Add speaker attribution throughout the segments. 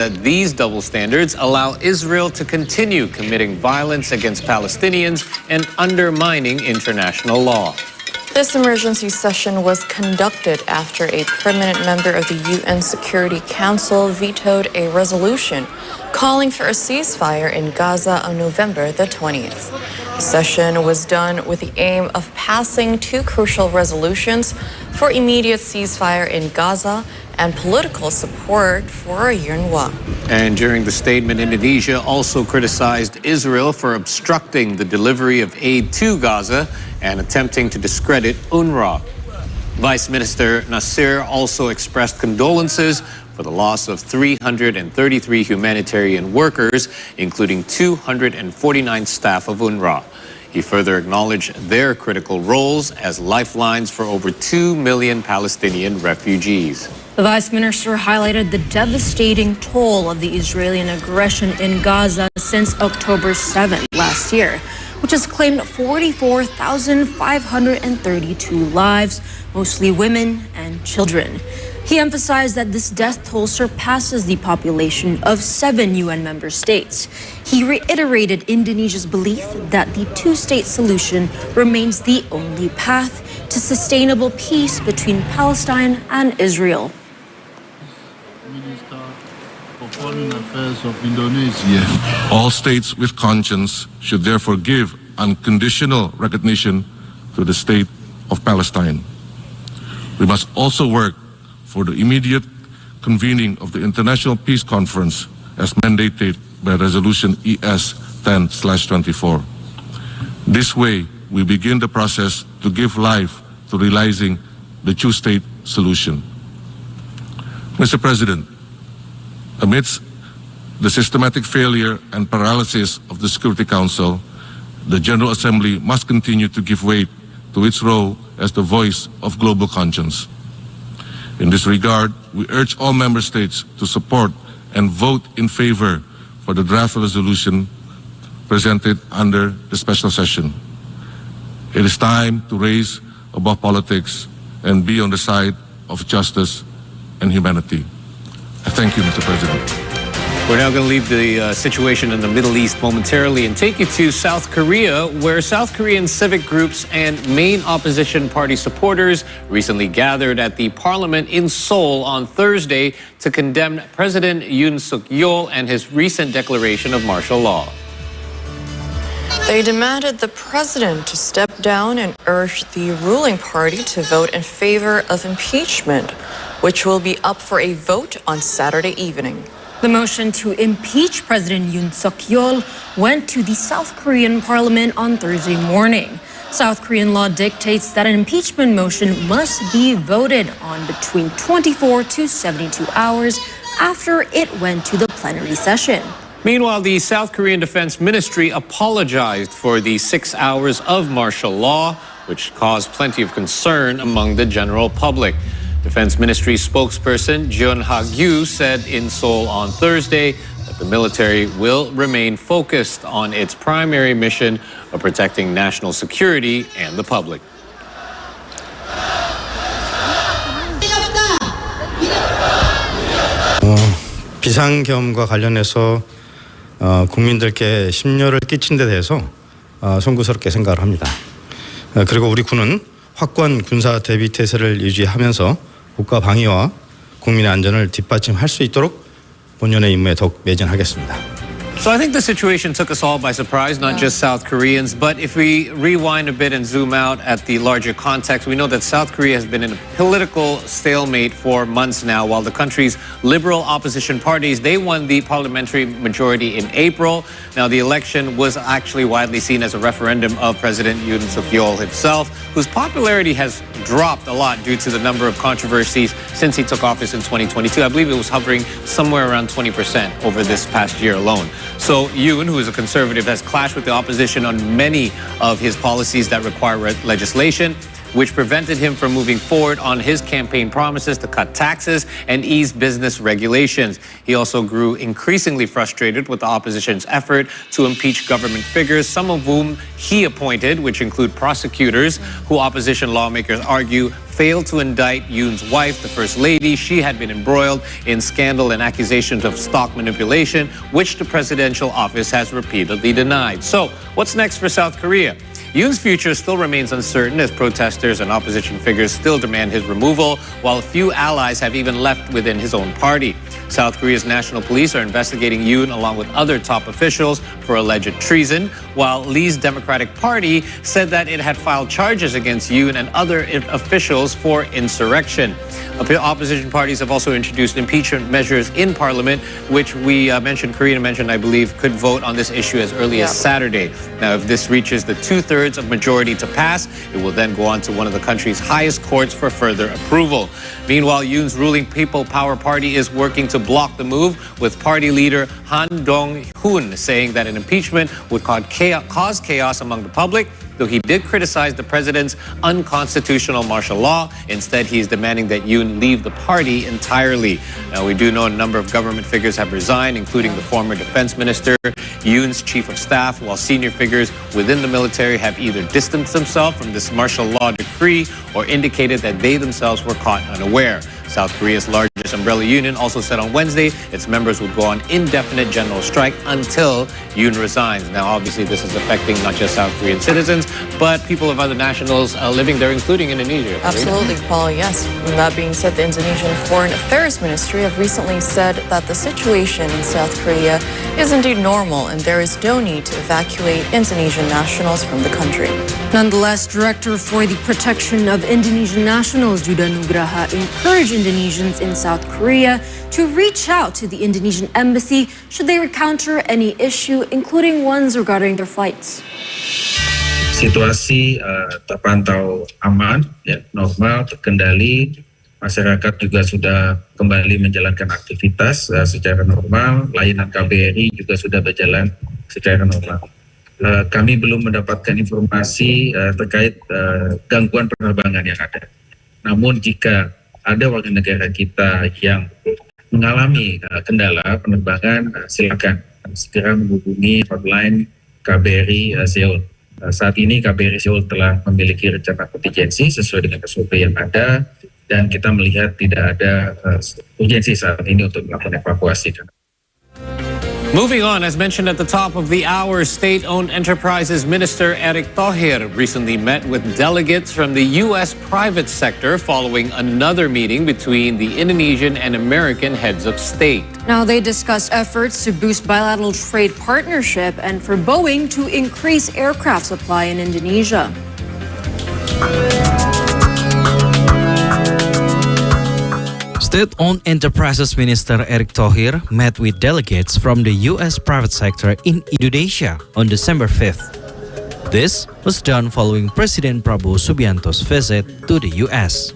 Speaker 1: that these double standards allow Israel to continue committing violence against Palestinians and undermining international law.
Speaker 2: This emergency session was conducted after a permanent member of the UN Security Council vetoed a resolution calling for a ceasefire in Gaza on November the 20th. The session was done with the aim of passing two crucial resolutions for immediate ceasefire in Gaza and political support for UNRWA.
Speaker 1: And during the statement, Indonesia also criticized Israel for obstructing the delivery of aid to Gaza and attempting to discredit UNRWA. Vice Minister Nasir also expressed condolences for the loss of 333 humanitarian workers, including 249 staff of UNRWA. He further acknowledged their critical roles as lifelines for over 2 million Palestinian refugees.
Speaker 3: The Vice Minister highlighted the devastating toll of the Israeli aggression in Gaza since October 7 last year, which has claimed 44,532 lives, mostly women and children. He emphasized that this death toll surpasses the population of 7 UN member states. He reiterated Indonesia's belief that the two-state solution remains the only path to sustainable peace between Palestine and Israel.
Speaker 4: Minister for Foreign Affairs of Indonesia.
Speaker 5: All states with conscience should therefore give unconditional recognition to the state of Palestine. We must also work for the immediate convening of the International Peace Conference as mandated by Resolution ES 10/24. This way, we begin the process to give life to realizing the two-state solution. Mr. President, amidst the systematic failure and paralysis of the Security Council, the General Assembly must continue to give weight to its role as the voice of global conscience. In this regard, we urge all member states to support and vote in favor for the draft resolution presented under the special session. It is time to raise above politics and be on the side of justice and humanity. I thank you, Mr. President.
Speaker 1: We're now going to leave the situation in the Middle East momentarily and take you to South Korea, where South Korean civic groups and main opposition party supporters recently gathered at the parliament in Seoul on Thursday to condemn President Yoon Suk-yeol and his recent declaration of martial law.
Speaker 2: They demanded the president to step down and urged the ruling party to vote in favor of impeachment, which will be up for a vote on Saturday evening.
Speaker 3: The motion to impeach President Yoon Suk-yeol went to the South Korean parliament on Thursday morning. South Korean law dictates that an impeachment motion must be voted on between 24 to 72 hours after it went to the plenary session.
Speaker 1: Meanwhile, the South Korean Defense Ministry apologized for the 6 hours of martial law, which caused plenty of concern among the general public. Defense Ministry spokesperson Jeon Ha-gyu said in Seoul on Thursday that the military will remain focused on its primary mission of protecting national security and the public.
Speaker 6: 비상겸과 관련해서 국민들께 심려를 끼친 데 대해서 송구스럽게 생각을 합니다. 그리고 우리 군은 확고한 군사 대비 태세를 유지하면서 국가 방위와 국민의 안전을 뒷받침할 수 있도록 본연의 임무에 더욱 매진하겠습니다.
Speaker 1: So I think the situation took us all by surprise, not just South Koreans. But if we rewind a bit and zoom out at the larger context, we know that South Korea has been in a political stalemate for months now, while the country's liberal opposition parties, they won the parliamentary majority in April. Now, the election was actually widely seen as a referendum of President Yoon Suk-yeol himself, whose popularity has dropped a lot due to the number of controversies since he took office in 2022. I believe it was hovering somewhere around 20% over this past year alone. So Yoon, who is a conservative, has clashed with the opposition on many of his policies that require legislation, which prevented him from moving forward on his campaign promises to cut taxes and ease business regulations. He also grew increasingly frustrated with the opposition's effort to impeach government figures, some of whom he appointed, which include prosecutors who opposition lawmakers argue failed to indict Yoon's wife, the First Lady. She had been embroiled in scandal and accusations of stock manipulation, which the presidential office has repeatedly denied. So, what's next for South Korea? Yoon's future still remains uncertain as protesters and opposition figures still demand his removal, while a few allies have even left within his own party. South Korea's national police are investigating Yoon along with other top officials for alleged treason, while Lee's Democratic Party said that it had filed charges against Yoon and other officials for insurrection. Opposition parties have also introduced impeachment measures in Parliament, which Karina mentioned, I believe, could vote on this issue as early as Saturday. Now, if this reaches the 2/3 of majority to pass, it will then go on to one of the country's highest courts for further approval. Meanwhile, Yoon's ruling People Power Party is working to block the move, with party leader Han Dong-hoon saying that an impeachment would cause chaos among the public. Though he did criticize the president's unconstitutional martial law, instead he is demanding that Yoon leave the party entirely. Now, we do know a number of government figures have resigned, including the former defense minister, Yoon's chief of staff, while senior figures within the military have either distanced themselves from this martial law decree or indicated that they themselves were caught unaware. South Korea's largest umbrella union also said on Wednesday its members would go on indefinite general strike until Yoon resigns. Now, obviously, this is affecting not just South Korean citizens, but people of other nationals living there, including Indonesia.
Speaker 2: Absolutely, Paul, yes. And that being said, the Indonesian Foreign Affairs Ministry have recently said that the situation in South Korea is indeed normal and there is no need to evacuate Indonesian nationals from the country.
Speaker 3: Nonetheless, Director for the Protection of Indonesian Nationals, Judah Nugraha, encouraged Indonesians in South Korea to reach out to the Indonesian embassy should they encounter any issue, including ones regarding their flights.
Speaker 7: Situasi terpantau aman, ya, normal, terkendali. Masyarakat juga sudah kembali menjalankan aktivitas secara normal. Layanan KBRI juga sudah berjalan secara normal. Kami belum mendapatkan informasi terkait gangguan penerbangan yang ada. Namun jika ada warga negara kita yang mengalami kendala penerbangan, silakan segera menghubungi hotline KBRI Seoul. Saat ini KBRI Seoul telah memiliki rencana kontingensi sesuai dengan SOP yang ada, dan kita melihat tidak ada urgensi saat ini untuk melakukan evakuasi.
Speaker 1: Moving on, as mentioned at the top of the hour, State-Owned Enterprises Minister Eric Thohir recently met with delegates from the U.S. private sector following another meeting between the Indonesian and American heads of state.
Speaker 3: Now, they discussed efforts to boost bilateral trade partnership and for Boeing to increase aircraft supply in Indonesia.
Speaker 8: State-Owned Enterprises Minister Eric Thohir met with delegates from the U.S. private sector in Indonesia on December 5th. This was done following President Prabowo Subianto's visit to the U.S.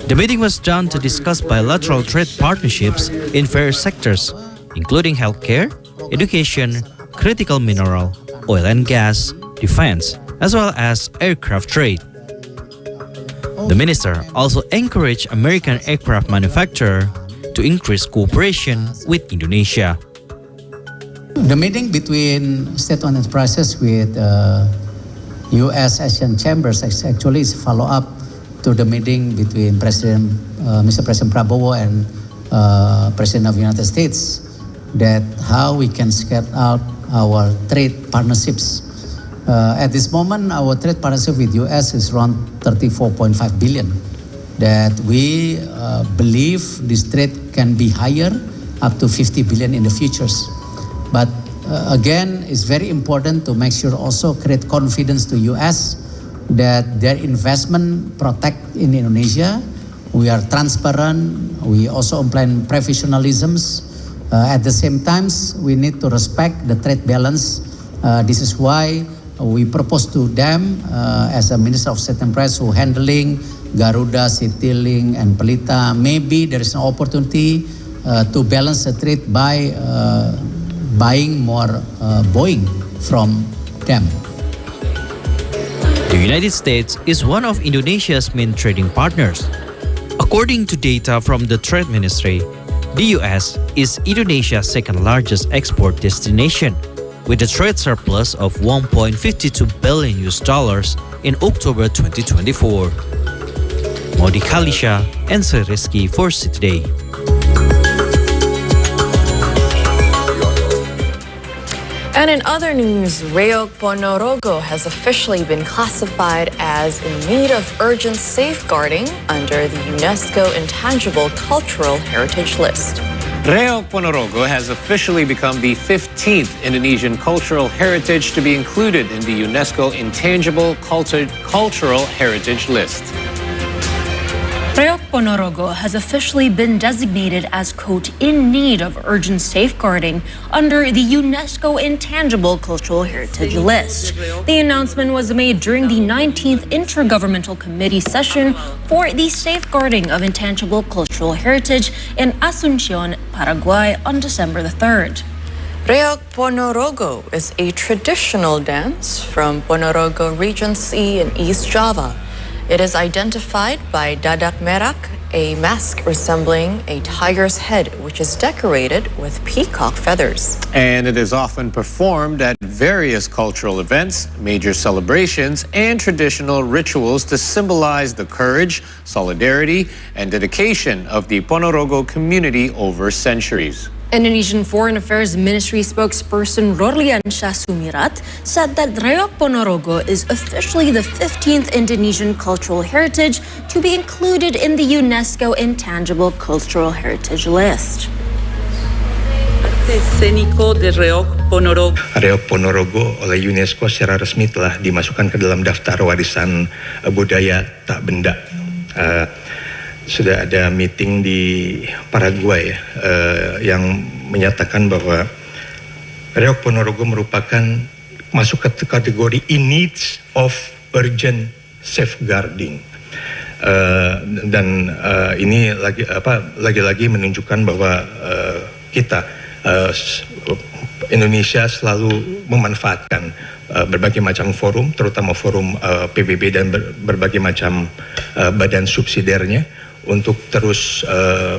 Speaker 8: The meeting was done to discuss bilateral trade partnerships in various sectors, including healthcare, education, critical mineral, oil and gas, defense, as well as aircraft trade. The minister also encouraged American aircraft manufacturers to increase cooperation with Indonesia.
Speaker 9: The meeting between state-owned enterprises with U.S. Asian chambers actually is follow-up to the meeting between Mr. President Prabowo and President of the United States, that how we can scale out our trade partnerships. At this moment, our trade partnership with U.S. is around 34.5 billion. That we believe this trade can be higher, up to 50 billion in the futures. But again, it's very important to make sure also create confidence to U.S. that their investment protect in Indonesia. We are transparent. We also implement professionalisms. At the same time, we need to respect the trade balance. This is why we propose to them as a Minister of State Enterprise who handling Garuda, Citylink, and Pelita. Maybe there is an opportunity to balance the trade by buying more Boeing from them.
Speaker 8: The United States is one of Indonesia's main trading partners. According to data from the Trade Ministry, the U.S. is Indonesia's second largest export destination, with a trade surplus of $1.52 billion in October 2024. Modi Kalisha, and Sri Rizky for Today.
Speaker 2: And in other news, Reok Ponorogo has officially been classified as in need of urgent safeguarding under the UNESCO Intangible Cultural Heritage List.
Speaker 1: Reok Ponorogo has officially become the 15th Indonesian cultural heritage to be included in the UNESCO Intangible Cultural Heritage List.
Speaker 3: Reok Ponorogo has officially been designated as, quote, in need of urgent safeguarding under the UNESCO Intangible Cultural Heritage List. The announcement was made during the 19th Intergovernmental Committee session for the safeguarding of intangible cultural heritage in Asunción, Paraguay on December the 3rd.
Speaker 2: Reok Ponorogo is a traditional dance from Ponorogo Regency in East Java. It is identified by dadak merak, a mask resembling a tiger's head, which is decorated with peacock feathers.
Speaker 1: And it is often performed at various cultural events, major celebrations, and traditional rituals to symbolize the courage, solidarity, and dedication of the Ponorogo community over centuries.
Speaker 3: Indonesian Foreign Affairs Ministry spokesperson Rorliansyah Sumirat said that Reok Ponorogo is officially the 15th Indonesian cultural heritage to be included in the UNESCO Intangible Cultural Heritage List.
Speaker 10: Escénico de Reok Ponorogo.
Speaker 11: Reok Ponorogo oleh UNESCO secara resmi telah dimasukkan ke dalam daftar warisan budaya tak benda. Sudah ada meeting di Paraguay yang menyatakan bahwa Reok Ponorogo merupakan masuk ke kategori in needs of urgent safeguarding. Dan ini lagi-lagi menunjukkan bahwa kita Indonesia selalu memanfaatkan berbagai macam forum, terutama forum PBB dan berbagai macam badan subsidiarnya untuk terus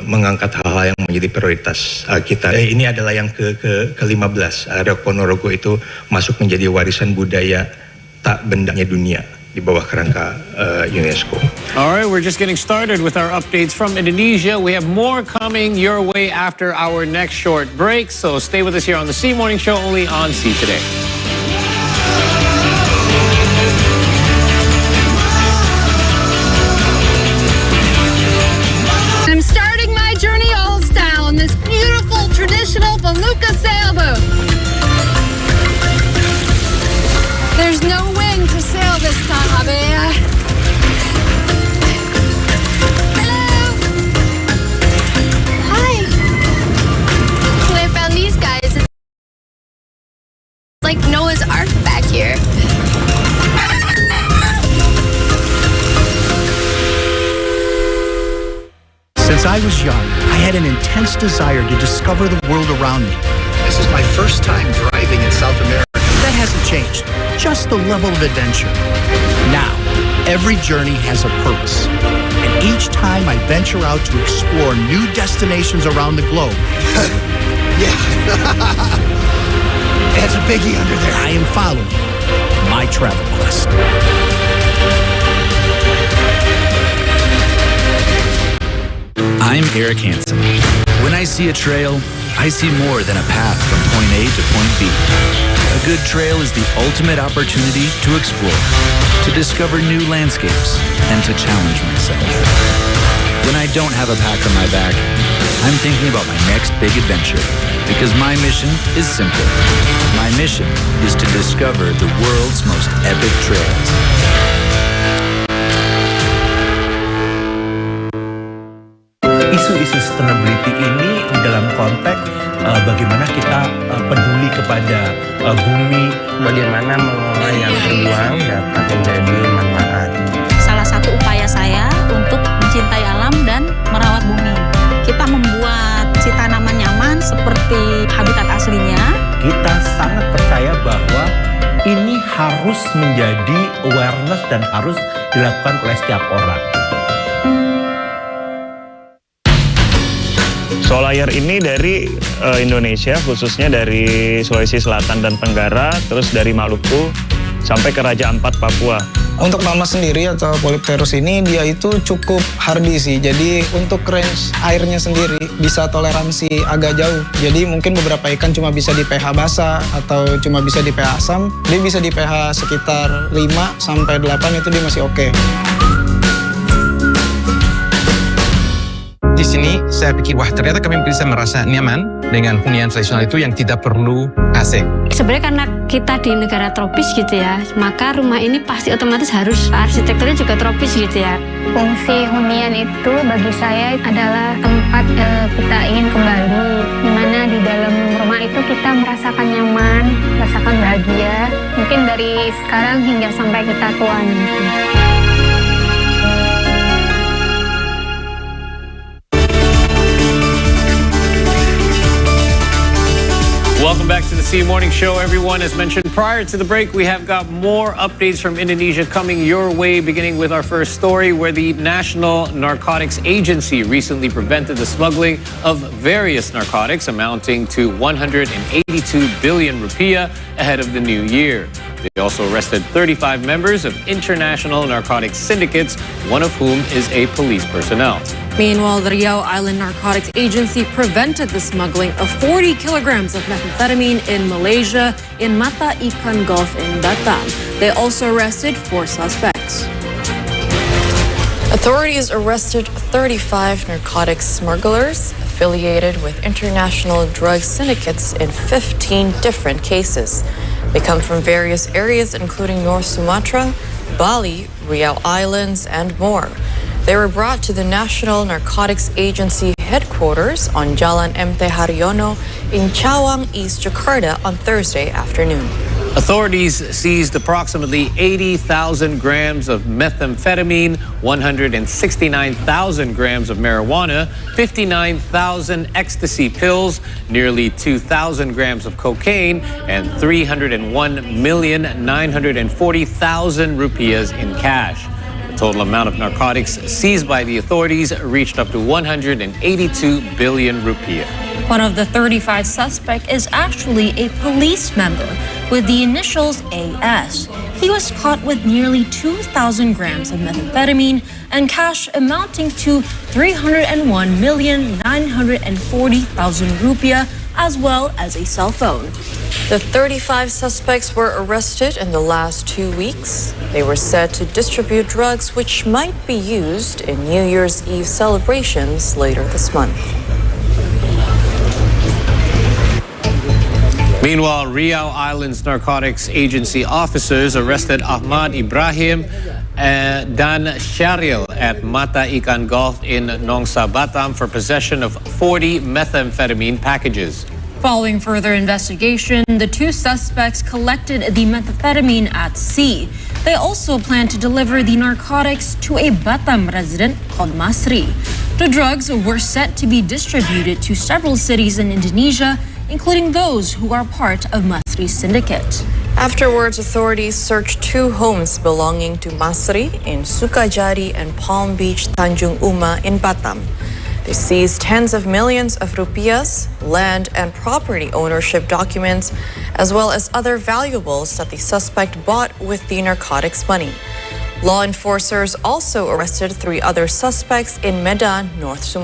Speaker 11: mengangkat hal-hal yang menjadi prioritas kita. Ini adalah yang ke-15. Reok Ponorogo itu masuk menjadi warisan budaya tak bendanya dunia di bawah kerangka UNESCO.
Speaker 1: All right, we're just getting started with our updates from Indonesia. We have more coming your way after our next short break, so stay with us here on the C Morning Show, only on C Today.
Speaker 12: I'm starting my journey old style in this beautiful traditional Paluca sailboat. There's no wind to sail this time, Abea. Hello. Hi. When I found these guys, it's like Noah's Ark back here.
Speaker 13: Since I was young, I had an intense desire to discover the world around me. This is my first time driving in South America. That hasn't changed, just the level of adventure. Now, every journey has a purpose. And each time I venture out to explore new destinations around the globe. Yeah. There's a biggie under there. I am following my travel quest.
Speaker 14: I'm Eric Hansen. When I see a trail, I see more than a path from point A to point B. A good trail is the ultimate opportunity to explore, to discover new landscapes, and to challenge myself. When I don't have a pack on my back, I'm thinking about my next big adventure, because my mission is simple. My mission is to discover the world's most epic trails.
Speaker 15: Isu-isu sustainability ini dalam konteks bagaimana kita peduli kepada bumi,
Speaker 16: bagaimana mengelola yang peluang dapat menjadi manfaat.
Speaker 17: Salah satu upaya saya untuk mencintai alam dan merawat bumi. Kita membuat si tanaman nyaman seperti habitat aslinya.
Speaker 15: Kita sangat percaya bahwa ini harus menjadi awareness dan harus dilakukan oleh setiap orang.
Speaker 18: Solar ini dari Indonesia, khususnya dari Sulawesi Selatan dan Tenggara, terus dari Maluku sampai ke Raja Ampat Papua.
Speaker 19: Untuk mama sendiri atau polypterus ini dia itu cukup hardy sih. Jadi untuk range airnya sendiri bisa toleransi agak jauh. Jadi mungkin beberapa ikan cuma bisa di pH basah atau cuma bisa di pH asam. Dia bisa di pH sekitar 5 sampai 8 itu dia masih oke.
Speaker 20: Di sini saya pikir wah ternyata kami bisa merasa nyaman dengan hunian tradisional itu yang tidak perlu AC.
Speaker 21: Sebenarnya karena kita di negara tropis gitu ya, maka rumah ini pasti otomatis harus arsitekturnya juga tropis gitu ya.
Speaker 22: Fungsi hunian itu bagi saya adalah tempat kita ingin kembali, dimana di dalam rumah itu kita merasakan nyaman, merasakan bahagia, mungkin dari sekarang hingga sampai kita tua nanti.
Speaker 1: Welcome back to the C Morning Show, everyone. As mentioned prior to the break, we have got more updates from Indonesia coming your way, beginning with our first story, where the National Narcotics Agency recently prevented the smuggling of various narcotics amounting to 182 billion rupiah ahead of the new year. They also arrested 35 members of international narcotics syndicates, one of whom is a police personnel.
Speaker 3: Meanwhile, the Riau Island Narcotics Agency prevented the smuggling of 40 kilograms of methamphetamine in Malaysia in Mata Ikan Gulf in Batam. They also arrested 4 suspects.
Speaker 2: Authorities arrested 35 narcotics smugglers affiliated with international drug syndicates in 15 different cases. They come from various areas including North Sumatra, Bali, Riau Islands, and more. They were brought to the National Narcotics Agency headquarters on Jalan MT Haryono in Cawang, East Jakarta on Thursday afternoon.
Speaker 1: Authorities seized approximately 80,000 grams of methamphetamine, 169,000 grams of marijuana, 59,000 ecstasy pills, nearly 2,000 grams of cocaine, and 301,940,000 rupiahs in cash. The total amount of narcotics seized by the authorities reached up to 182 billion rupiah.
Speaker 3: One of the 35 suspects is actually a police member with the initials AS. He was caught with nearly 2,000 grams of methamphetamine and cash amounting to 301,940,000 rupiah, as well as a cell phone.
Speaker 2: The 35 suspects were arrested in the last 2 weeks. They were said to distribute drugs which might be used in New Year's Eve celebrations later this month.
Speaker 1: Meanwhile, Riau Islands Narcotics Agency officers arrested Ahmad Ibrahim dan Syaril at Mata Ikan Gulf in Nongsa, Batam for possession of 40 methamphetamine packages.
Speaker 3: Following further investigation, the 2 suspects collected the methamphetamine at sea. They also plan to deliver the narcotics to a Batam resident called Masri. The drugs were set to be distributed to several cities in Indonesia, including those who are part of Masri's syndicate.
Speaker 2: Afterwards, authorities searched 2 homes belonging to Masri in Sukajadi and Palm Beach, Tanjung Uma in Batam. They seized tens of millions of rupiahs, land and property ownership documents, as well as other valuables that the suspect bought with the narcotics money. Law enforcers also arrested 3 other suspects in Medan, North Sumatra.